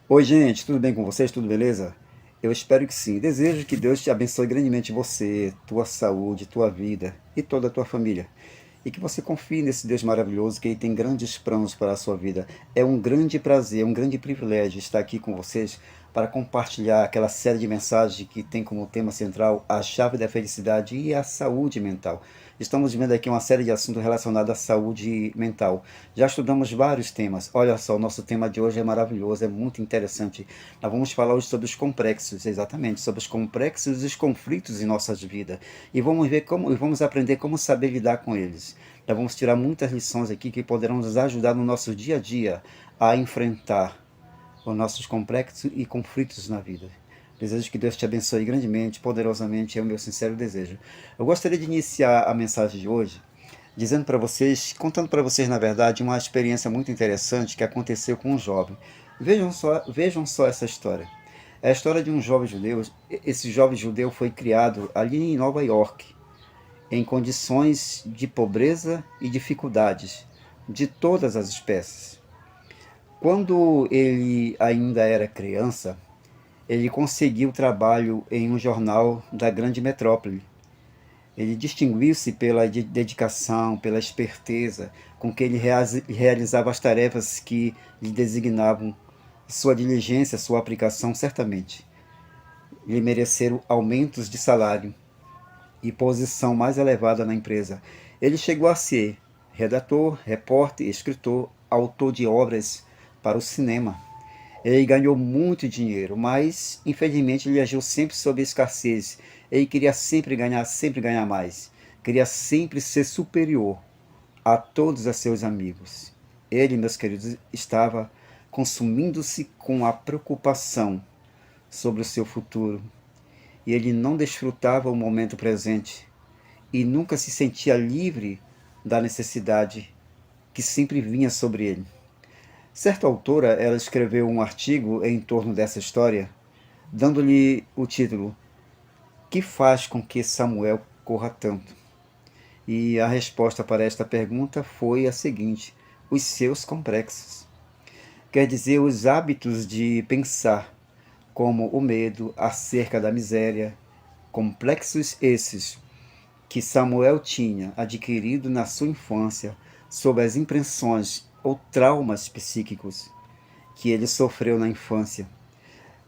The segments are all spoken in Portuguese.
Oi, gente, tudo bem com vocês? Tudo beleza? Eu espero que sim. Desejo que Deus te abençoe grandemente você, tua saúde, tua vida e toda a tua família. E que você confie nesse Deus maravilhoso que ele tem grandes planos para a sua vida. É um grande prazer, um grande privilégio estar aqui com vocês para compartilhar aquela série de mensagens que tem como tema central a chave da felicidade e a saúde mental. Estamos vendo aqui uma série de assuntos relacionados à saúde mental. Já estudamos vários temas. Olha só, o nosso tema de hoje é maravilhoso, é muito interessante. Nós vamos falar hoje sobre os complexos, exatamente, sobre os complexos e os conflitos em nossas vidas. E vamos ver como, e vamos aprender como saber lidar com eles. Nós vamos tirar muitas lições aqui que poderão nos ajudar no nosso dia a dia a enfrentar os nossos complexos e conflitos na vida. Desejo que Deus te abençoe grandemente, poderosamente, é o meu sincero desejo. Eu gostaria de iniciar a mensagem de hoje dizendo para vocês, contando para vocês, na verdade, uma experiência muito interessante que aconteceu com um jovem. Vejam só essa história. É a história de um jovem judeu. Esse jovem judeu foi criado ali em Nova York, em condições de pobreza e dificuldades de todas as espécies. Quando ele ainda era criança, ele conseguiu trabalho em um jornal da grande metrópole. Ele distinguiu-se pela dedicação, pela esperteza com que ele realizava as tarefas que lhe designavam. Sua diligência, sua aplicação, certamente lhe mereceram aumentos de salário e posição mais elevada na empresa. Ele chegou a ser redator, repórter, escritor, autor de obras para o cinema. Ele ganhou muito dinheiro, mas infelizmente ele agiu sempre sob escassez. Ele queria sempre ganhar mais. Queria sempre ser superior a todos os seus amigos. Ele, meus queridos, estava consumindo-se com a preocupação sobre o seu futuro. E ele não desfrutava o momento presente e nunca se sentia livre da necessidade que sempre vinha sobre ele. Certa autora, ela escreveu um artigo em torno dessa história, dando-lhe o título Que faz com que Samuel corra tanto? E a resposta para esta pergunta foi a seguinte: os seus complexos. Quer dizer, os hábitos de pensar, como o medo acerca da miséria, complexos esses que Samuel tinha adquirido na sua infância sob as impressões ou traumas psíquicos que ele sofreu na infância.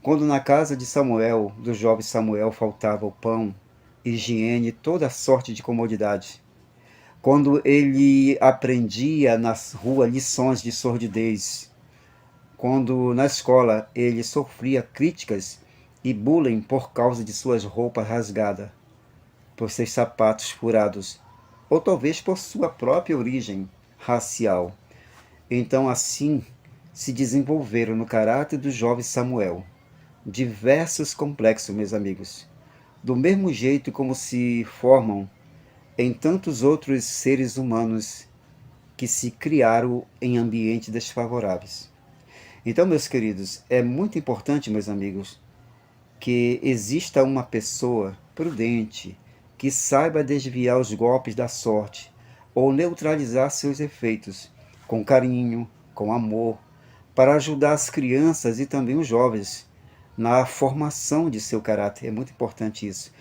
Quando na casa de Samuel, do jovem Samuel, faltava o pão, higiene e toda sorte de comodidade. Quando ele aprendia na rua lições de sordidez. Quando na escola ele sofria críticas e bullying por causa de suas roupas rasgadas, por seus sapatos furados, ou talvez por sua própria origem racial. Então assim se desenvolveram no caráter do jovem Samuel diversos complexos, meus amigos, do mesmo jeito como se formam em tantos outros seres humanos que se criaram em ambientes desfavoráveis. Então, meus queridos, é muito importante, meus amigos, que exista uma pessoa prudente que saiba desviar os golpes da sorte ou neutralizar seus efeitos com carinho, com amor, para ajudar as crianças e também os jovens na formação de seu caráter. É muito importante isso.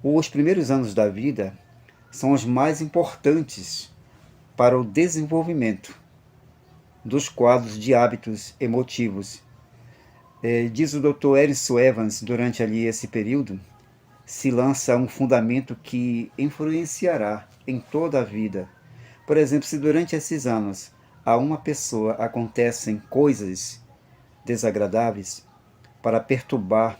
Os primeiros anos da vida são os mais importantes para o desenvolvimento dos quadros de hábitos emotivos. Diz o Dr. Erison Evans, durante ali esse período, se lança um fundamento que influenciará em toda a vida. Por exemplo, se durante esses anos a uma pessoa acontecem coisas desagradáveis para perturbar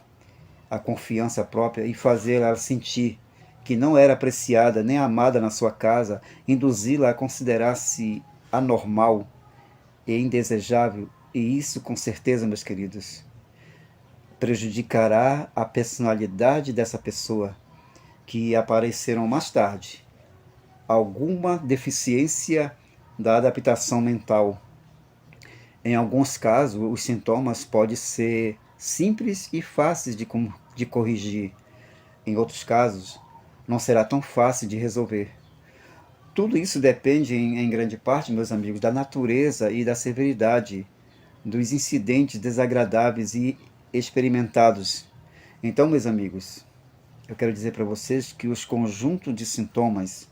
a confiança própria e fazer ela sentir que não era apreciada nem amada na sua casa, induzi-la a considerar-se anormal e indesejável, e isso com certeza, meus queridos, prejudicará a personalidade dessa pessoa que apareceram mais tarde. Alguma deficiência da adaptação mental. Em alguns casos, os sintomas podem ser simples e fáceis de corrigir. Em outros casos, não será tão fácil de resolver. Tudo isso depende, em grande parte, meus amigos, da natureza e da severidade dos incidentes desagradáveis e experimentados. Então, meus amigos, eu quero dizer para vocês que os conjuntos de sintomas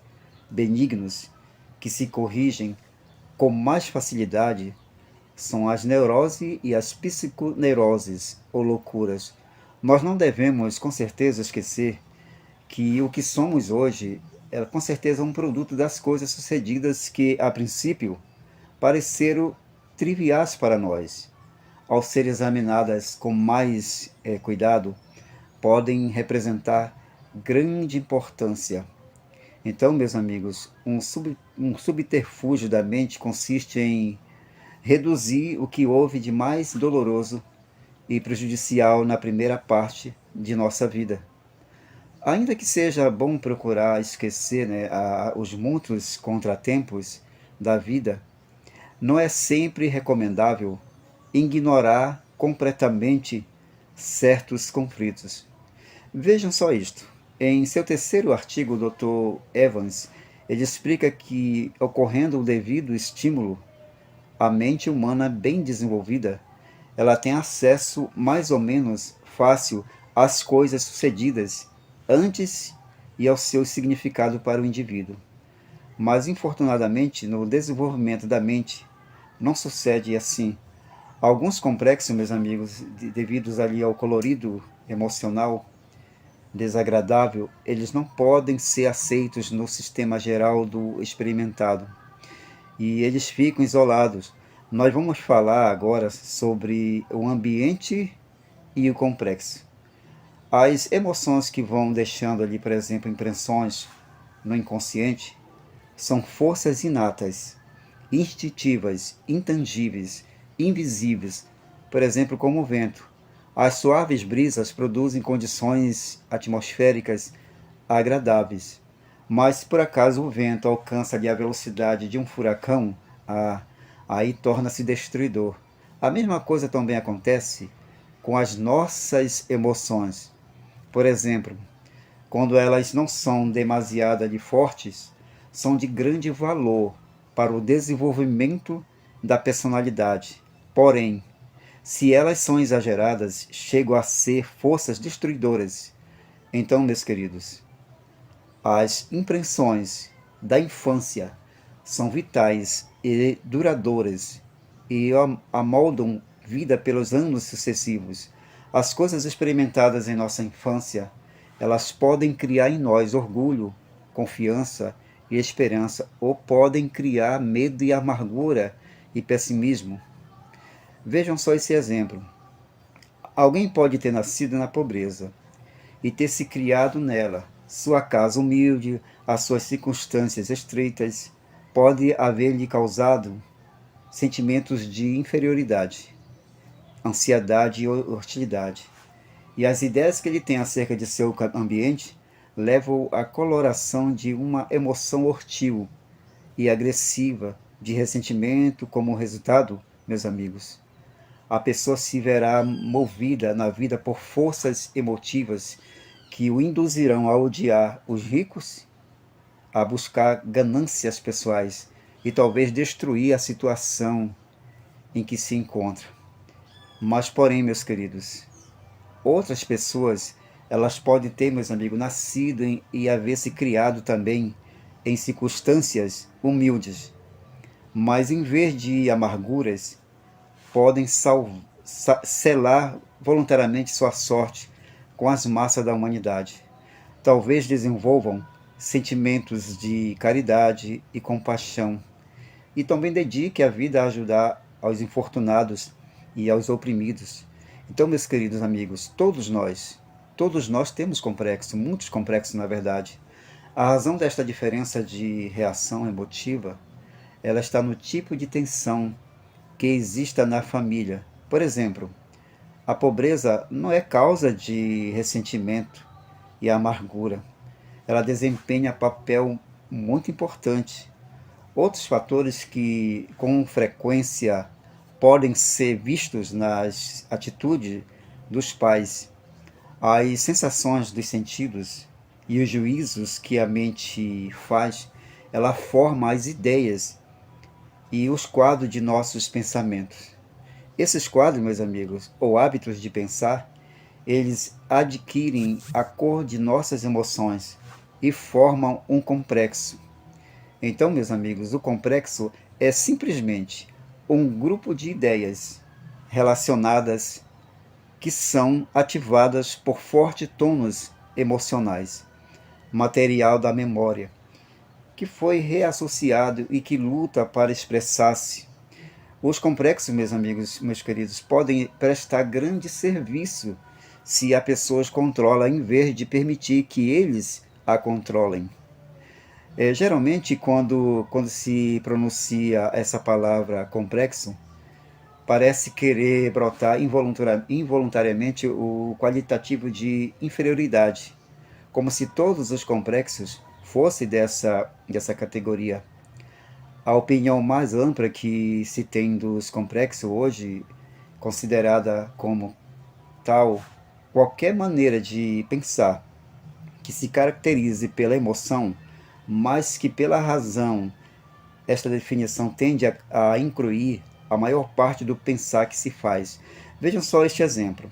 benignos que se corrigem com mais facilidade são as neuroses e as psiconeuroses, ou loucuras. Nós não devemos, com certeza, esquecer que o que somos hoje é, com certeza, um produto das coisas sucedidas que, a princípio, pareceram triviais para nós. Ao ser examinadas com mais cuidado, podem representar grande importância. Então, meus amigos, um subterfúgio da mente consiste em reduzir o que houve de mais doloroso e prejudicial na primeira parte de nossa vida. Ainda que seja bom procurar esquecer, né, os muitos contratempos da vida, não é sempre recomendável ignorar completamente certos conflitos. Vejam só isto. Em seu terceiro artigo, o Dr. Evans, ele explica que, ocorrendo o devido estímulo, a mente humana bem desenvolvida, ela tem acesso mais ou menos fácil às coisas sucedidas antes e ao seu significado para o indivíduo. Mas, infortunadamente, no desenvolvimento da mente, não sucede assim. Alguns complexos, meus amigos, devidos ali ao colorido emocional desagradável, eles não podem ser aceitos no sistema geral do experimentado e eles ficam isolados. Nós vamos falar agora sobre o ambiente e o complexo. As emoções que vão deixando ali, por exemplo, impressões no inconsciente, são forças inatas, instintivas, intangíveis, invisíveis, por exemplo, como o vento. As suaves brisas produzem condições atmosféricas agradáveis, mas se por acaso o vento alcança ali a velocidade de um furacão, aí torna-se destruidor. A mesma coisa também acontece com as nossas emoções. Por exemplo, quando elas não são demasiado fortes, são de grande valor para o desenvolvimento da personalidade. Porém, se elas são exageradas, chegam a ser forças destruidoras. Então, meus queridos, as impressões da infância são vitais e duradouras e amoldam vida pelos anos sucessivos. As coisas experimentadas em nossa infância, elas podem criar em nós orgulho, confiança e esperança, ou podem criar medo e amargura e pessimismo. Vejam só esse exemplo. Alguém pode ter nascido na pobreza e ter se criado nela. Sua casa humilde, as suas circunstâncias estreitas, pode haver-lhe causado sentimentos de inferioridade, ansiedade e hostilidade. E as ideias que ele tem acerca de seu ambiente levam à coloração de uma emoção hostil e agressiva de ressentimento como resultado, meus amigos. A pessoa se verá movida na vida por forças emotivas que o induzirão a odiar os ricos, a buscar ganâncias pessoais e talvez destruir a situação em que se encontra. Mas, porém, meus queridos, outras pessoas, elas podem ter, meus amigos, nascido e haver se criado também em circunstâncias humildes, mas em vez de amarguras, podem selar voluntariamente sua sorte com as massas da humanidade. Talvez desenvolvam sentimentos de caridade e compaixão e também dedique a vida a ajudar aos infortunados e aos oprimidos. Então, meus queridos amigos, todos nós temos complexos, muitos complexos na verdade. A razão desta diferença de reação emotiva, ela está no tipo de tensão que exista na família. Por exemplo, a pobreza não é causa de ressentimento e amargura. Ela desempenha papel muito importante. Outros fatores que com frequência podem ser vistos nas atitudes dos pais, as sensações dos sentidos e os juízos que a mente faz, ela forma as ideias e os quadros de nossos pensamentos. Esses quadros, meus amigos, ou hábitos de pensar, eles adquirem a cor de nossas emoções e formam um complexo. Então, meus amigos, o complexo é simplesmente um grupo de ideias relacionadas que são ativadas por fortes tônus emocionais, material da memória, que foi reassociado e que luta para expressar-se. Os complexos, meus amigos, meus queridos, podem prestar grande serviço se a pessoa os controla em vez de permitir que eles a controlem. Geralmente, quando se pronuncia essa palavra complexo, parece querer brotar involuntariamente o qualitativo de inferioridade, como se todos os complexos fossem dessa categoria. A opinião mais ampla que se tem dos complexos hoje, considerada como tal, qualquer maneira de pensar que se caracterize pela emoção, mais que pela razão. Esta definição tende a incluir a maior parte do pensar que se faz. Vejam só este exemplo.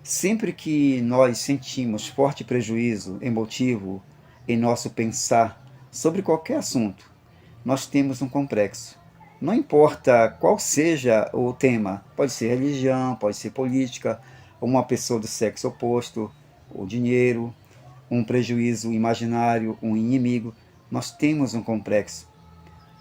Sempre que nós sentimos forte prejuízo emotivo em nosso pensar sobre qualquer assunto, nós temos um complexo. Não importa qual seja o tema, pode ser religião, pode ser política, uma pessoa do sexo oposto, o dinheiro, um prejuízo imaginário, um inimigo, nós temos um complexo.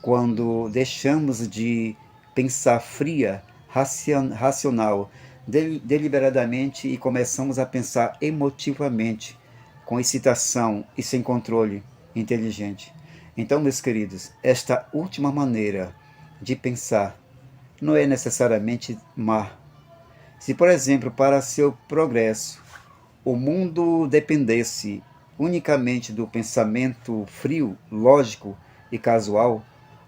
Quando deixamos de pensar fria, racional, deliberadamente e começamos a pensar emotivamente, com excitação e sem controle inteligente. Então, meus queridos, esta última maneira de pensar não é necessariamente má. Se, por exemplo, para seu progresso, o mundo dependesse unicamente do pensamento frio, lógico e casual,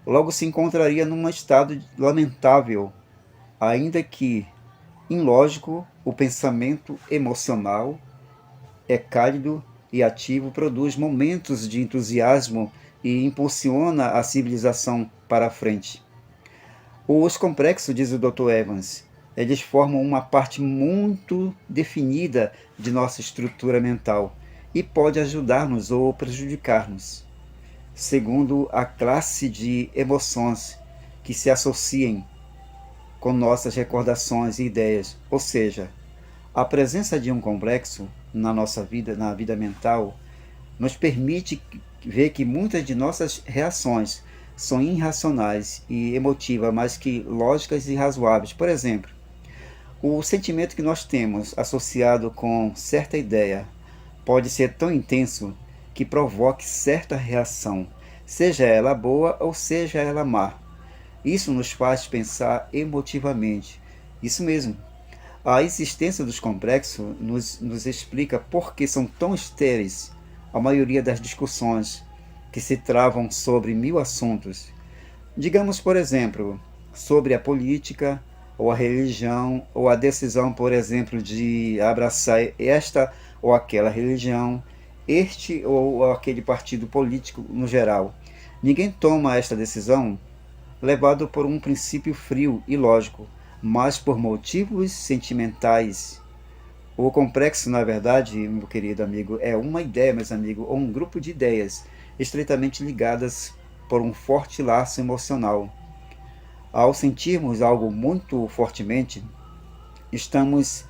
logo se encontraria num estado lamentável, ainda que, ilógico, o pensamento emocional é cálido e ativo, produz momentos de entusiasmo e impulsiona a civilização para a frente. Os complexos, diz o Dr. Evans, eles formam uma parte muito definida de nossa estrutura mental e pode ajudar-nos ou prejudicar-nos, segundo a classe de emoções que se associem com nossas recordações e ideias. Ou seja, a presença de um complexo na nossa vida, na vida mental, nos permite ver que muitas de nossas reações são irracionais e emotivas, mas que lógicas e razoáveis. Por exemplo, o sentimento que nós temos associado com certa ideia pode ser tão intenso que provoque certa reação, seja ela boa ou seja ela má. Isso nos faz pensar emotivamente. Isso mesmo. A existência dos complexos nos explica por que são tão estéreis a maioria das discussões que se travam sobre mil assuntos. Digamos, por exemplo, sobre a política, ou a religião, ou a decisão, por exemplo, de abraçar esta ou aquela religião, este ou aquele partido político no geral. Ninguém toma esta decisão levado por um princípio frio e lógico, mas por motivos sentimentais. O complexo, na verdade, meu querido amigo, é uma ideia, meus amigos, ou um grupo de ideias estreitamente ligadas por um forte laço emocional. Ao sentirmos algo muito fortemente, estamos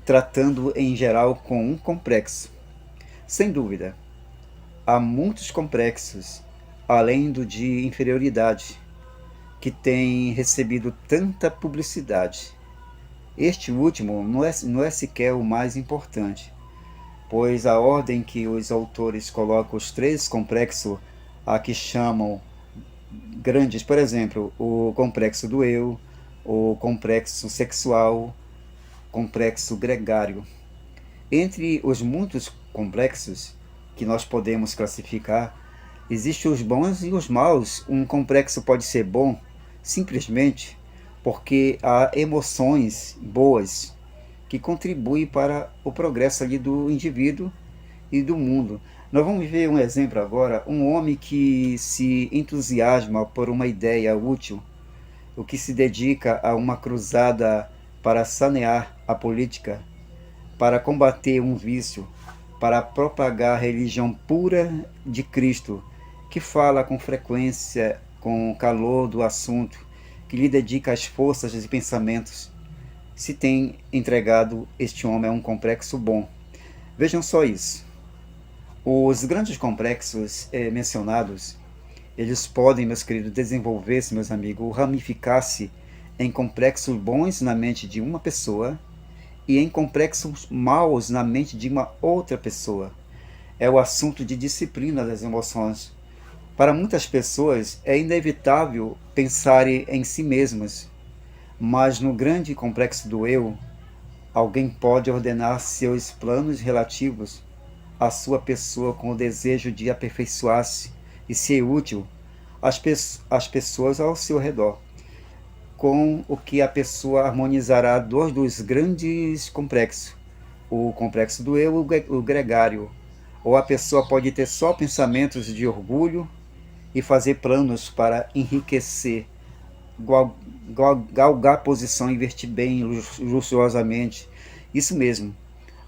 tratando em geral com um complexo. Sem dúvida, há muitos complexos, além do de inferioridade, que têm recebido tanta publicidade. Este último não é sequer o mais importante, pois a ordem que os autores colocam os três complexos a que chamam grandes, por exemplo, o complexo do eu, o complexo sexual, complexo gregário. Entre os muitos complexos que nós podemos classificar, existem os bons e os maus. Um complexo pode ser bom simplesmente porque há emoções boas que contribuem para o progresso ali do indivíduo e do mundo. Nós vamos ver um exemplo agora, um homem que se entusiasma por uma ideia útil, o que se dedica a uma cruzada para sanear a política, para combater um vício, para propagar a religião pura de Cristo, que fala com frequência, com calor do assunto, que lhe dedica as forças e pensamentos, se tem entregado este homem a um complexo bom. Vejam só isso. Os grandes complexos mencionados, eles podem, meus queridos, desenvolver-se, meus amigos, ramificar-se em complexos bons na mente de uma pessoa e em complexos maus na mente de uma outra pessoa. É o assunto de disciplina das emoções. Para muitas pessoas é inevitável pensarem em si mesmas, mas no grande complexo do eu, alguém pode ordenar seus planos relativos à sua pessoa com o desejo de aperfeiçoar-se e ser útil às pessoas ao seu redor, com o que a pessoa harmonizará dos grandes complexos, o complexo do eu e o gregário. Ou a pessoa pode ter só pensamentos de orgulho e fazer planos para enriquecer, galgar posição, investir bem, luxuosamente. Isso mesmo.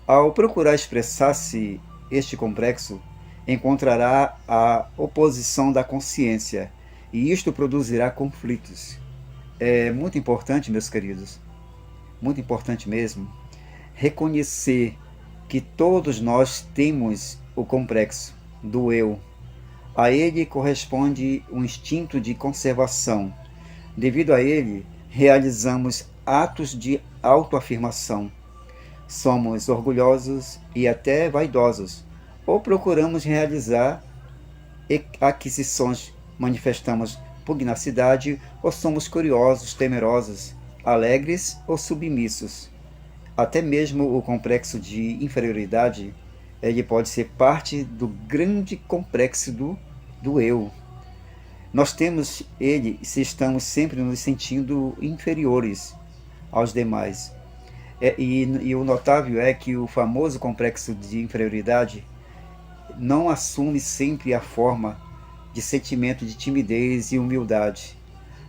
Ao procurar expressar-se este complexo, encontrará a oposição da consciência, e isto produzirá conflitos. É muito importante, meus queridos, muito importante mesmo, reconhecer que todos nós temos o complexo do eu. A ele corresponde um instinto de conservação. Devido a ele, realizamos atos de autoafirmação. Somos orgulhosos e até vaidosos, ou procuramos realizar aquisições, manifestamos pugnacidade, ou somos curiosos, temerosos, alegres ou submissos. Até mesmo o complexo de inferioridade, ele pode ser parte do grande complexo do eu. Nós temos ele se estamos sempre nos sentindo inferiores aos demais. E o notável é que o famoso complexo de inferioridade não assume sempre a forma de sentimento de timidez e humildade.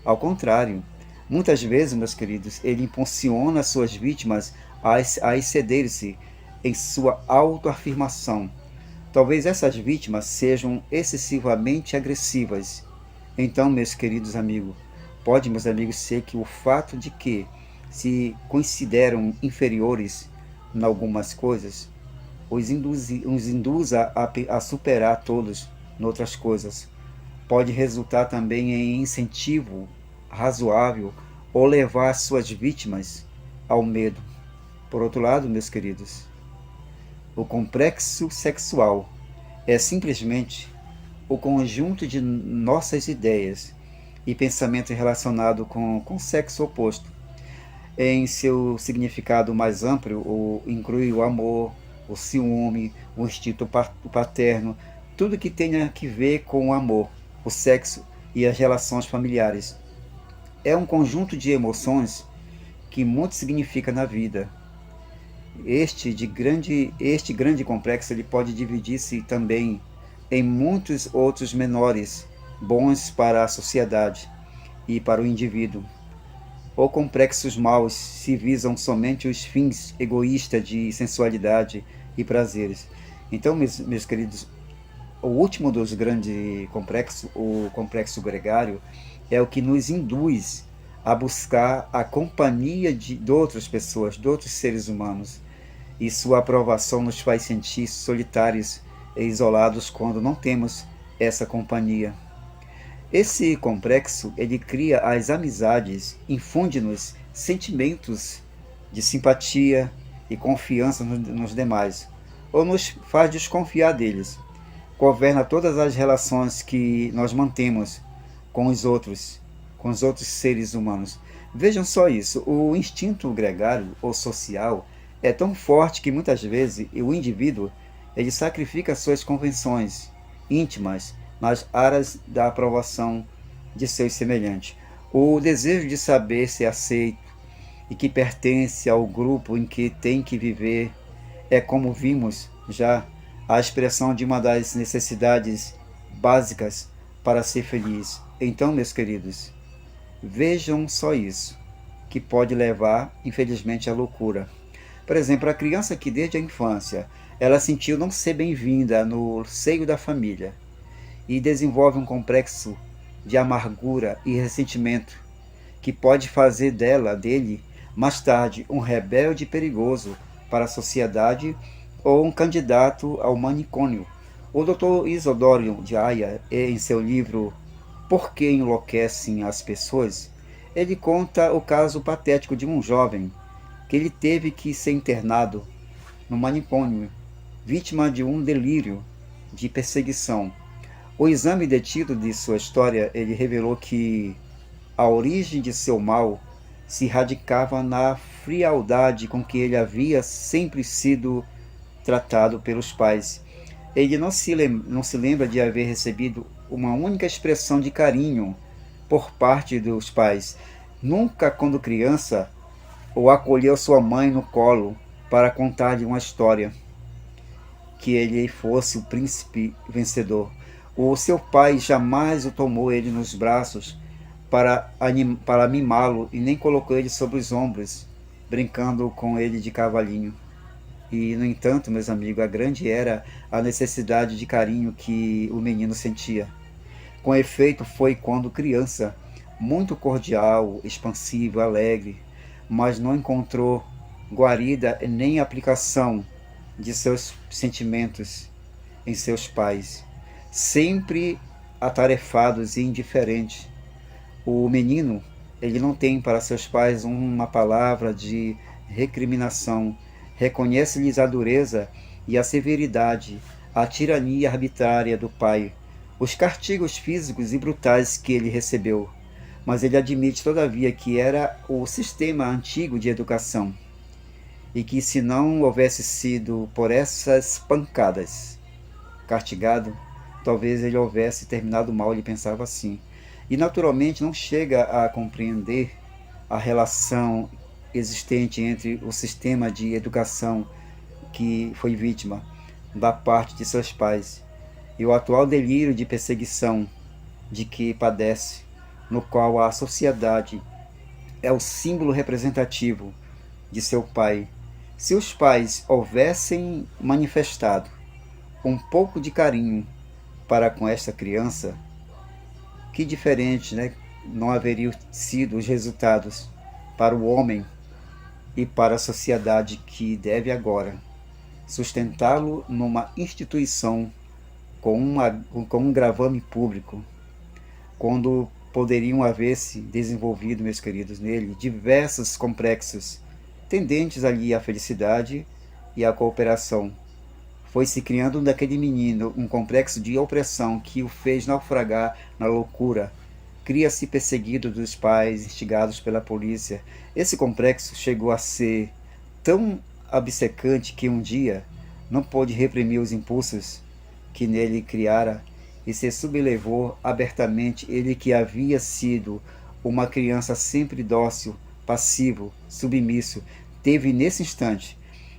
Ao contrário, muitas vezes, meus queridos, ele impulsiona suas vítimas a exceder-se em sua autoafirmação. Talvez essas vítimas sejam excessivamente agressivas. Então, meus queridos amigos, pode, meus amigos, ser que o fato de que se consideram inferiores em algumas coisas, os induza a superar todos em outras coisas. Pode resultar também em incentivo razoável ou levar suas vítimas ao medo. Por outro lado, meus queridos, o complexo sexual é simplesmente o conjunto de nossas ideias e pensamentos relacionados com o sexo oposto. Em seu significado mais amplo, inclui o amor, o ciúme, o instinto paterno, tudo que tenha que ver com o amor, o sexo e as relações familiares. É um conjunto de emoções que muito significa na vida. Este grande complexo ele pode dividir-se também em muitos outros menores, bons para a sociedade e para o indivíduo. Ou complexos maus se visam somente os fins egoístas de sensualidade e prazeres. Então, meus queridos, o último dos grandes complexos, o complexo gregário, é o que nos induz a buscar a companhia de outras pessoas, de outros seres humanos. E sua aprovação nos faz sentir solitários e isolados quando não temos essa companhia. Esse complexo, ele cria as amizades, infunde-nos sentimentos de simpatia e confiança nos demais, ou nos faz desconfiar deles. Governa todas as relações que nós mantemos com os outros seres humanos. Vejam só isso, o instinto gregário ou social é tão forte que muitas vezes o indivíduo ele sacrifica suas convenções íntimas nas aras da aprovação de seus semelhantes. O desejo de saber ser aceito e que pertence ao grupo em que tem que viver é, como vimos já, a expressão de uma das necessidades para ser feliz. Então, meus queridos, vejam só isso. que pode levar, infelizmente, à loucura. Por exemplo, a criança que desde a infância ela sentiu não ser bem-vinda no seio da família e desenvolve um complexo de amargura e ressentimento que pode fazer dele, mais tarde, um rebelde perigoso para a sociedade ou um candidato ao manicômio. O Dr. Isidório de Aia, em seu livro Por que Enlouquecem as Pessoas, ele conta o caso patético de um jovem que ele teve que ser internado no manicômio, vítima de um delírio de perseguição. O exame detido de sua história, ele revelou que a origem de seu mal se radicava na frialdade com que ele havia sempre sido tratado pelos pais. Ele não se lembra de haver recebido uma única expressão de carinho por parte dos pais. Nunca, quando criança, ou acolheu sua mãe no colo para contar-lhe uma história, que ele fosse o príncipe vencedor. O seu pai jamais o tomou ele nos braços para mimá-lo e nem colocou ele sobre os ombros, brincando com ele de cavalinho. E, no entanto, meus amigos, a grande era a necessidade de carinho que o menino sentia. Com efeito, foi quando criança, muito cordial, expansivo, alegre, mas não encontrou guarida nem aplicação de seus sentimentos em seus pais, sempre atarefados e indiferentes. O menino, ele não tem para seus pais uma palavra de recriminação, reconhece-lhes a dureza e a severidade, a tirania arbitrária do pai, os castigos físicos e brutais que ele recebeu, mas ele admite todavia que era o sistema antigo de educação e que se não houvesse sido por essas pancadas castigado, talvez ele houvesse terminado mal, ele pensava assim. E naturalmente não chega a compreender a relação existente entre o sistema de educação que foi vítima da parte de seus pais e o atual delírio de perseguição de que padece, no qual a sociedade é o símbolo representativo de seu pai. Se os pais houvessem manifestado um pouco de carinho para com esta criança, que diferente, né, não haveriam sido os resultados para o homem e para a sociedade que deve agora sustentá-lo numa instituição com um gravame público, quando poderiam haver-se desenvolvido, meus queridos, nele diversos complexos tendentes ali à felicidade e à cooperação. Foi se criando daquele menino um complexo de opressão que o fez naufragar na loucura. Cria-se perseguido dos pais, instigados pela polícia. Esse complexo chegou a ser tão obcecante que um dia não pôde reprimir os impulsos que nele criara e se sublevou abertamente ele que havia sido uma criança sempre dócil, passivo, submisso, teve nesse instante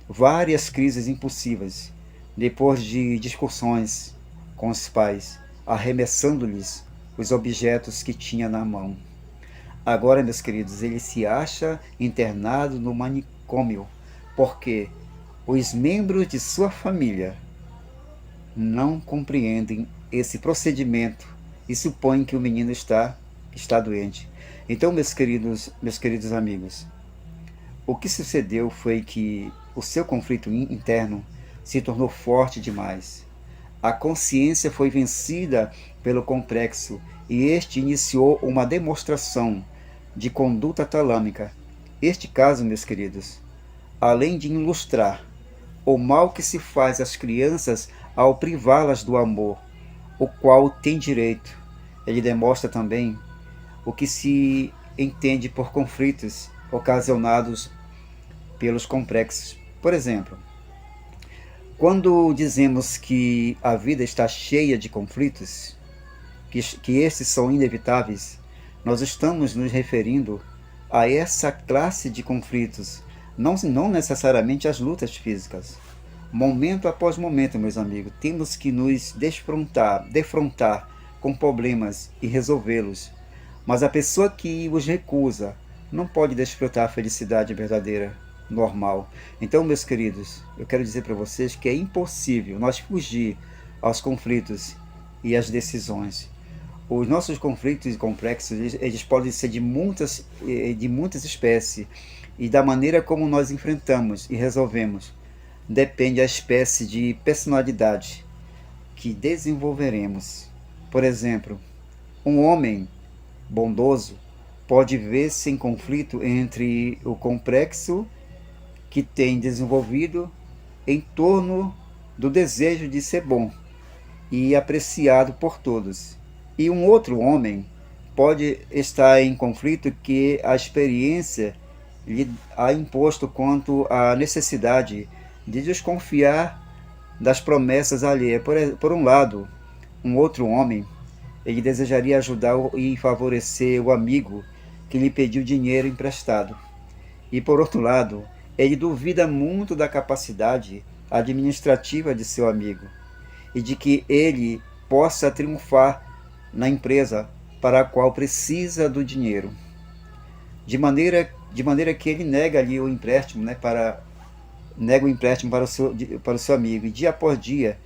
várias crises impulsivas, depois de discussões com os pais, arremessando-lhes os objetos que tinha na mão. Agora, meus queridos, ele se acha internado no manicômio, porque os membros de sua família não compreendem esse procedimento e supõem que o menino está doente. Então, meus queridos amigos, o que sucedeu foi que o seu conflito interno se tornou forte demais. A consciência foi vencida pelo complexo e este iniciou uma demonstração de conduta talâmica. Este caso, meus queridos, além de ilustrar o mal que se faz às crianças ao privá-las do amor, o qual tem direito, ele demonstra também o que se entende por conflitos ocasionados pelos complexos. Por exemplo, quando dizemos que a vida está cheia de conflitos, que esses são inevitáveis, nós estamos nos referindo a essa classe de conflitos, não necessariamente as lutas físicas. Momento após momento, meus amigos, temos que nos defrontar com problemas e resolvê-los. Mas a pessoa que os recusa não pode desfrutar a felicidade verdadeira, normal. Então, meus queridos, eu quero dizer para vocês que é impossível nós fugir aos conflitos e às decisões. Os nossos conflitos e complexos, eles podem ser de muitas espécies, e da maneira como nós enfrentamos e resolvemos depende a espécie de personalidade que desenvolveremos. Por exemplo, um homem bondoso pode ver-se em conflito entre o complexo que tem desenvolvido em torno do desejo de ser bom e apreciado por todos. E um outro homem pode estar em conflito que a experiência lhe há imposto quanto à necessidade de desconfiar das promessas alheias. Por um lado, um outro homem, ele desejaria ajudar e favorecer o amigo que lhe pediu dinheiro emprestado. E por outro lado, ele duvida muito da capacidade administrativa de seu amigo e de que ele possa triunfar na empresa para a qual precisa do dinheiro. De maneira que ele nega ali o empréstimo, nega o empréstimo para o seu amigo. E dia após dia,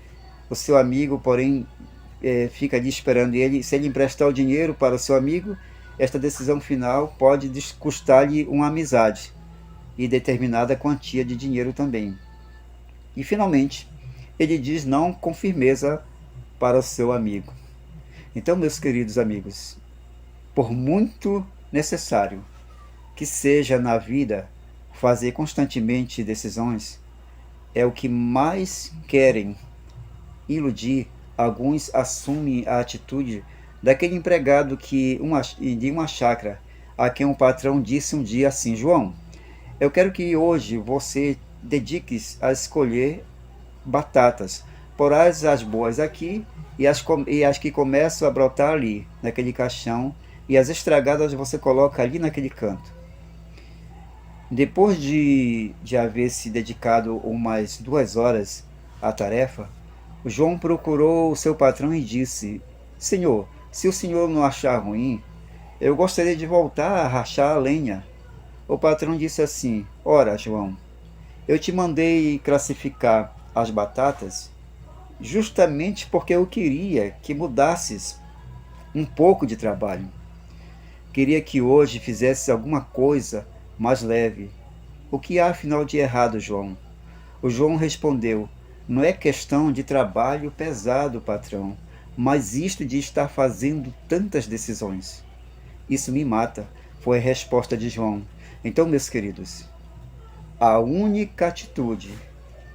o seu amigo, porém, fica ali esperando ele. Se ele emprestar o dinheiro para o seu amigo, esta decisão final pode custar-lhe uma amizade e determinada quantia de dinheiro também. E finalmente, ele diz não com firmeza para o seu amigo. Então, meus queridos amigos, por muito necessário que seja na vida fazer constantemente decisões, é o que mais querem iludir. Alguns assumem a atitude daquele empregado de uma chácara, a quem um patrão disse um dia assim: João, eu quero que hoje você dedique a escolher batatas, porás as boas aqui e as que começam a brotar ali, naquele caixão, e as estragadas você coloca ali naquele canto. Depois de haver se dedicado umas 2 horas à tarefa, o João procurou o seu patrão e disse: Senhor, se o senhor não achar ruim, eu gostaria de voltar a rachar a lenha. O patrão disse assim: Ora, João, eu te mandei classificar as batatas justamente porque eu queria que mudasses um pouco de trabalho. Queria que hoje fizesse alguma coisa mais leve. O que há afinal de errado, João? O João respondeu: Não é questão de trabalho pesado, patrão, mas isto de estar fazendo tantas decisões. Isso me mata, foi a resposta de João. Então, meus queridos, a única atitude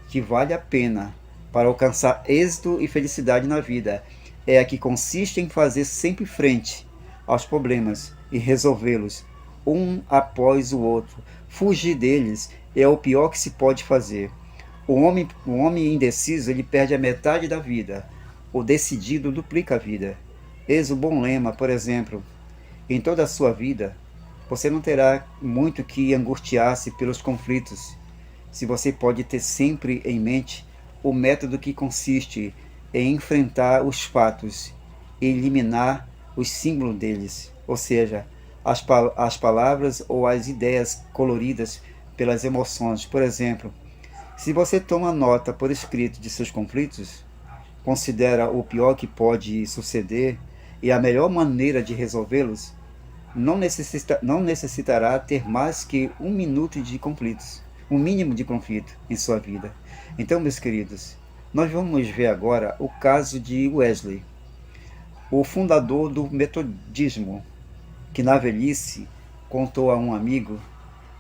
que vale a pena para alcançar êxito e felicidade na vida é a que consiste em fazer sempre frente aos problemas e resolvê-los um após o outro. Fugir deles é o pior que se pode fazer. O homem indeciso, ele perde a metade da vida. O decidido duplica a vida. Eis o bom lema, por exemplo: em toda a sua vida, você não terá muito que angustiar-se pelos conflitos, se você pode ter sempre em mente o método que consiste em enfrentar os fatos e eliminar os símbolos deles, ou seja, as palavras ou as ideias coloridas pelas emoções. Por exemplo, se você toma nota por escrito de seus conflitos, considera o pior que pode suceder e a melhor maneira de resolvê-los, não necessitará ter mais que um minuto de conflitos, um mínimo de conflito em sua vida. Então, meus queridos, nós vamos ver agora o caso de Wesley, o fundador do metodismo, que na velhice contou a um amigo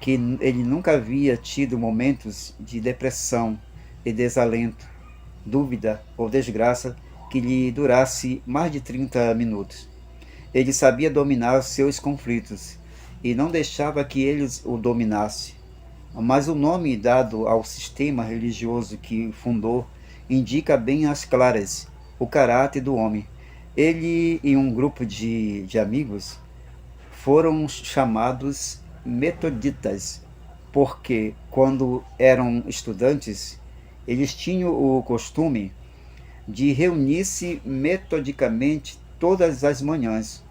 que ele nunca havia tido momentos de depressão e desalento, dúvida ou desgraça que lhe durasse mais de 30 minutos. Ele sabia dominar os seus conflitos e não deixava que eles o dominassem. Mas o nome dado ao sistema religioso que fundou indica bem às claras o caráter do homem. Ele e um grupo de amigos foram chamados metoditas, porque quando eram estudantes, eles tinham o costume de reunir-se metodicamente todas as manhãs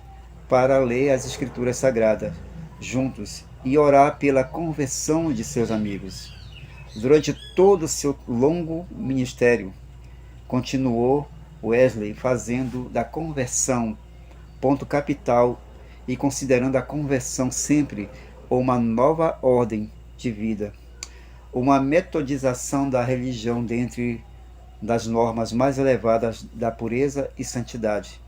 para ler as Escrituras Sagradas juntos e orar pela conversão de seus amigos. Durante todo o seu longo ministério, continuou Wesley fazendo da conversão ponto capital e considerando a conversão sempre uma nova ordem de vida, uma metodização da religião dentre das normas mais elevadas da pureza e santidade,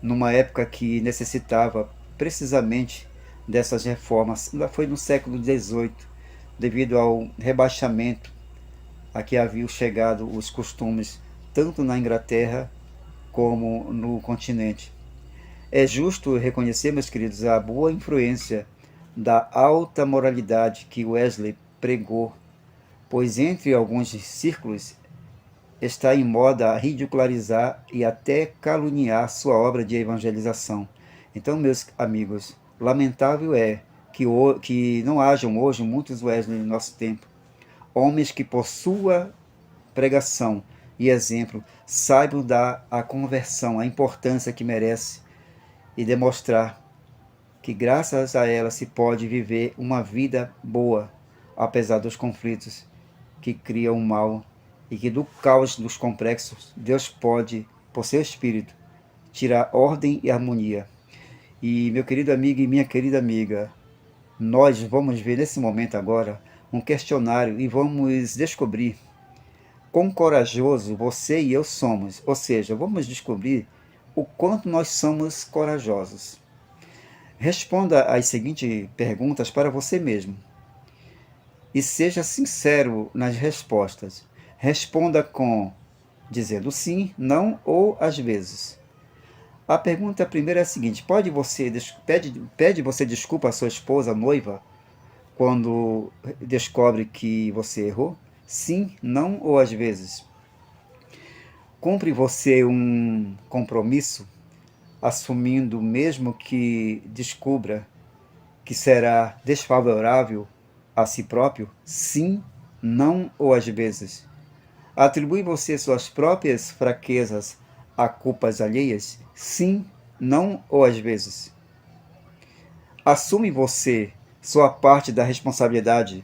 numa época que necessitava precisamente dessas reformas. Foi no século XVIII, devido ao rebaixamento a que haviam chegado os costumes tanto na Inglaterra como no continente. É justo reconhecer, meus queridos, a boa influência da alta moralidade que Wesley pregou, pois entre alguns círculos está em moda ridicularizar e até caluniar sua obra de evangelização. Então, meus amigos, lamentável é que não hajam hoje muitos Wesley no nosso tempo, homens que por sua pregação e exemplo saibam dar a conversão a importância que merece e demonstrar que graças a ela se pode viver uma vida boa, apesar dos conflitos que criam o mal, e que do caos dos complexos Deus pode, por seu Espírito, tirar ordem e harmonia. E meu querido amigo e minha querida amiga, nós vamos ver nesse momento agora um questionário e vamos descobrir quão corajoso você e eu somos. Ou seja, vamos descobrir o quanto nós somos corajosos. Responda às seguintes perguntas para você mesmo. E seja sincero nas respostas. Responda dizendo sim, não ou às vezes. A pergunta primeira é a seguinte: pede você desculpa à sua esposa, noiva, quando descobre que você errou? Sim, não ou às vezes. Cumpre você um compromisso, assumindo mesmo que descubra que será desfavorável a si próprio? Sim, não ou às vezes. Atribui você suas próprias fraquezas a culpas alheias? Sim, não ou às vezes. Assume você sua parte da responsabilidade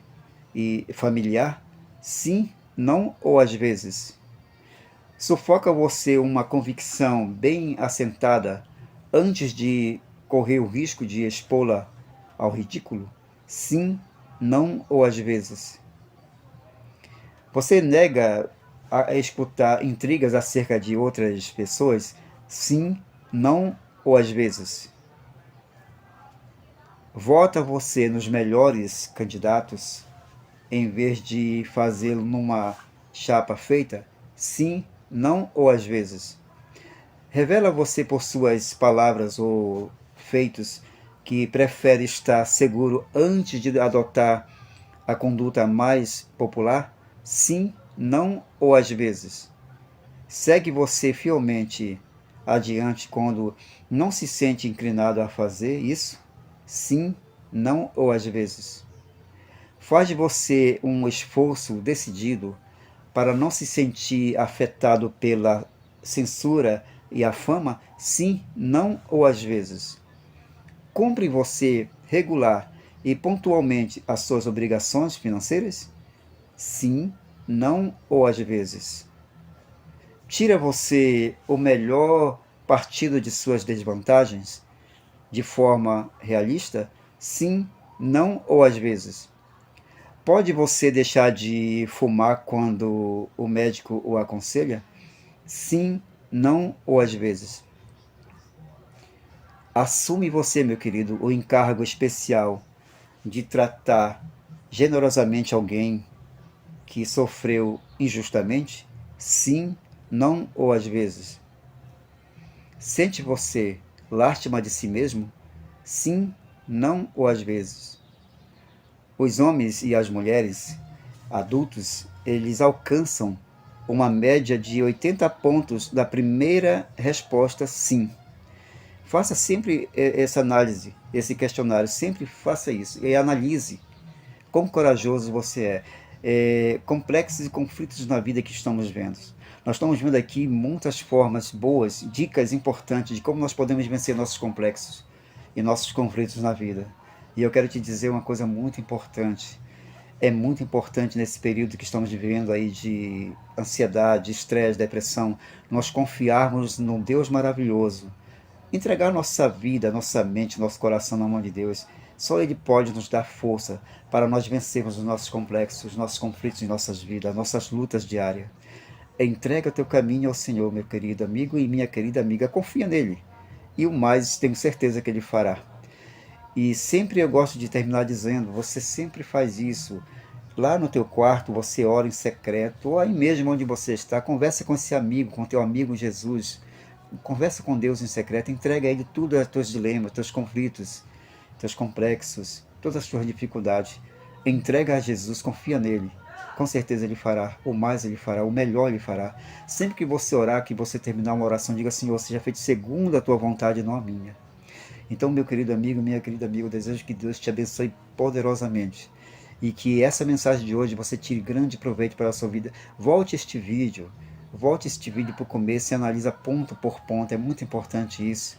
e familiar? Sim, não ou às vezes. Sufoca você uma convicção bem assentada antes de correr o risco de expô-la ao ridículo? Sim, não ou às vezes. Você nega a escutar intrigas acerca de outras pessoas? Sim, não ou às vezes. Vota você nos melhores candidatos em vez de fazê-lo numa chapa feita? Sim, não ou às vezes. Revela você por suas palavras ou feitos que prefere estar seguro antes de adotar a conduta mais popular? Sim, não ou às vezes. Segue você fielmente adiante quando não se sente inclinado a fazer isso? Sim, não ou às vezes. Faz de você um esforço decidido para não se sentir afetado pela censura e a fama? Sim, não ou às vezes. Cumpre você regular e pontualmente as suas obrigações financeiras? Sim, não ou às vezes. Tira você o melhor partido de suas desvantagens de forma realista? Sim, não ou às vezes. Pode você deixar de fumar quando o médico o aconselha? Sim, não ou às vezes. Assume você, meu querido, o encargo especial de tratar generosamente alguém que sofreu injustamente? Sim, não ou às vezes. Sente você lástima de si mesmo? Sim, não ou às vezes. Os homens e as mulheres adultos, eles alcançam uma média de 80 pontos da primeira resposta sim. Faça sempre essa análise, esse questionário, sempre faça isso e analise quão corajoso você é. Complexos e conflitos na vida que estamos vendo. Nós estamos vendo aqui muitas formas boas, dicas importantes de como nós podemos vencer nossos complexos e nossos conflitos na vida. E eu quero te dizer uma coisa muito importante. É muito importante nesse período que estamos vivendo aí de ansiedade, estresse, depressão, nós confiarmos num Deus maravilhoso, entregar nossa vida, nossa mente, nosso coração na mão de Deus. Só Ele pode nos dar força para nós vencermos os nossos complexos, os nossos conflitos em nossas vidas, nossas lutas diárias. Entrega teu caminho ao Senhor, meu querido amigo e minha querida amiga. Confia nele. E o mais, tenho certeza que Ele fará. E sempre eu gosto de terminar dizendo, você sempre faz isso. Lá no teu quarto, você ora em secreto, ou aí mesmo onde você está, conversa com esse amigo, com teu amigo Jesus. Conversa com Deus em secreto, entrega a Ele tudo, os teus dilemas, teus conflitos, teus complexos, todas as tuas dificuldades. Entrega a Jesus, confia nele. Com certeza Ele fará, o mais Ele fará, o melhor Ele fará. Sempre que você orar, que você terminar uma oração, diga, Senhor, seja feito segundo a tua vontade, não a minha. Então, meu querido amigo, minha querida amiga, eu desejo que Deus te abençoe poderosamente e que essa mensagem de hoje você tire grande proveito para a sua vida. Volte este vídeo para o começo e analisa ponto por ponto, é muito importante isso.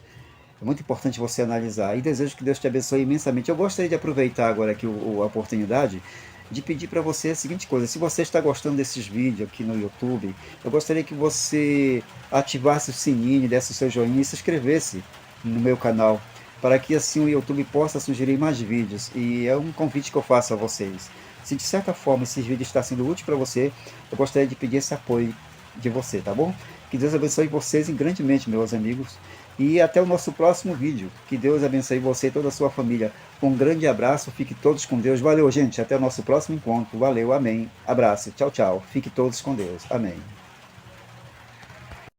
É muito importante você analisar. E desejo que Deus te abençoe imensamente. Eu gostaria de aproveitar agora aqui a oportunidade de pedir para você a seguinte coisa. Se você está gostando desses vídeos aqui no YouTube, eu gostaria que você ativasse o sininho, desse o seu joinha e se inscrevesse no meu canal, para que assim o YouTube possa sugerir mais vídeos. E é um convite que eu faço a vocês. Se de certa forma esses vídeos estão sendo úteis para você, eu gostaria de pedir esse apoio de você, tá bom? Que Deus abençoe vocês grandemente, meus amigos. E até o nosso próximo vídeo. Que Deus abençoe você e toda a sua família. Um grande abraço, fique todos com Deus. Valeu, gente. Até o nosso próximo encontro. Valeu, amém. Abraço, tchau, tchau. Fique todos com Deus. Amém.